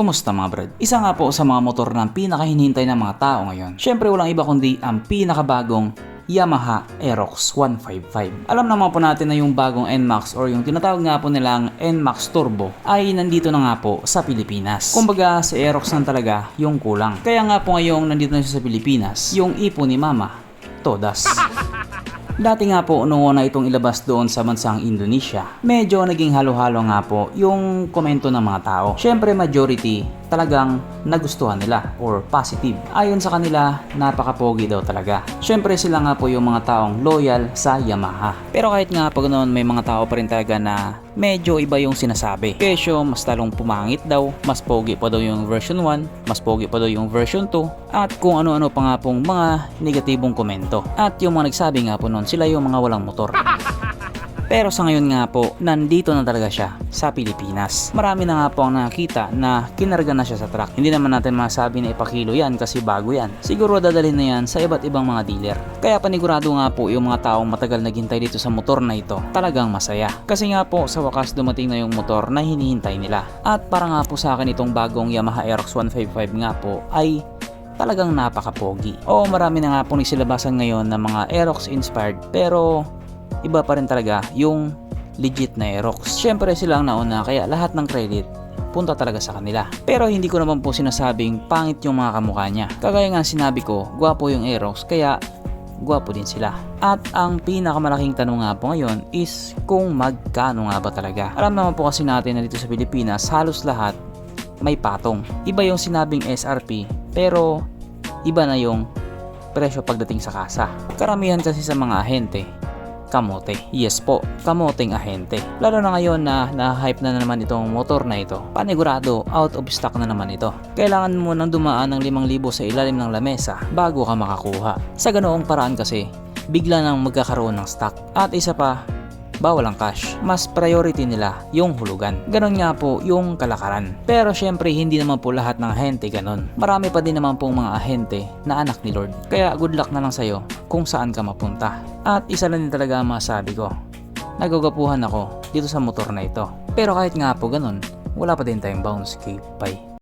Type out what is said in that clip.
Kumusta mga brad? Isa nga po sa mga motor na pinakahinihintay ng mga tao ngayon. Syempre walang iba kundi ang pinakabagong Yamaha Aerox 155. Alam naman po natin na yung bagong NMAX or yung tinatawag nga po nilang NMAX Turbo ay nandito na nga po sa Pilipinas. Kumbaga sa Aerox na talaga yung kulang. Kaya nga po ngayong nandito na siya sa Pilipinas, yung ipon ni Mama, todas. Dati nga po noong una itong ilabas doon sa bansang Indonesia, medyo naging halo-halo nga po yung komento ng mga tao. Syempre majority talagang nagustuhan nila or positive. Ayon sa kanila, napaka-pogi daw talaga. Syempre sila nga po yung mga taong loyal sa Yamaha. Pero kahit nga pag noon may mga tao pa rin talaga na medyo iba yung sinasabi. Kesyo mas talong pumangit daw, mas pogi pa daw yung version 1, mas pogi pa daw yung version 2, at kung ano-ano pa nga pong mga negatibong komento. At yung mga nagsabi nga po noon, sila yung mga walang motor. Pero sa ngayon nga po, nandito na talaga siya sa Pilipinas. Marami na nga po ang nakita na kinarga na siya sa truck. Hindi naman natin masabi na ipakilo yan kasi bago yan. Siguro dadalhin na yan sa iba't ibang mga dealer. Kaya panigurado nga po yung mga taong matagal naghintay dito sa motor na ito, talagang masaya. Kasi nga po sa wakas dumating na yung motor na hinihintay nila. At para nga po sa akin itong bagong Yamaha Aerox 155 nga po ay talagang napaka-pogi. Oo, marami na nga po nagsilabasan ngayon ng mga Aerox inspired, pero iba pa rin talaga yung legit na Aerox. Syempre sila ang nauna kaya lahat ng credit punta talaga sa kanila. Pero hindi ko naman po sinasabing pangit yung mga kamukha niya. Kagaya nga sinabi ko, gwapo yung Aerox kaya gwapo din sila. At ang pinakamalaking tanong nga po ngayon is kung magkano nga ba talaga. Alam naman po kasi natin na dito sa Pilipinas halos lahat may patong. Iba yung sinabing SRP pero iba na yung presyo pagdating sa kasa. Karamihan kasi sa mga ahente kamote. Yes po, kamoteng ahente. Lalo na ngayon na na-hype na naman itong motor na ito. Panigurado, out of stock na naman ito. Kailangan mo nang dumaan ng 5,000 sa ilalim ng lamesa bago ka makakuha. Sa ganoong paraan kasi, bigla nang magkakaroon ng stock. At isa pa, bawal ang cash. Mas priority nila yung hulugan. Ganon nga po yung kalakaran. Pero syempre hindi naman po lahat ng ahente ganon. Marami pa din naman pong mga ahente na anak ni Lord. Kaya good luck na lang sa'yo kung saan ka mapunta. At isa lang din talaga ang masabi ko. Nagagapuhan ako dito sa motor na ito. Pero kahit nga po ganon, wala pa din tayong bounce. Bye.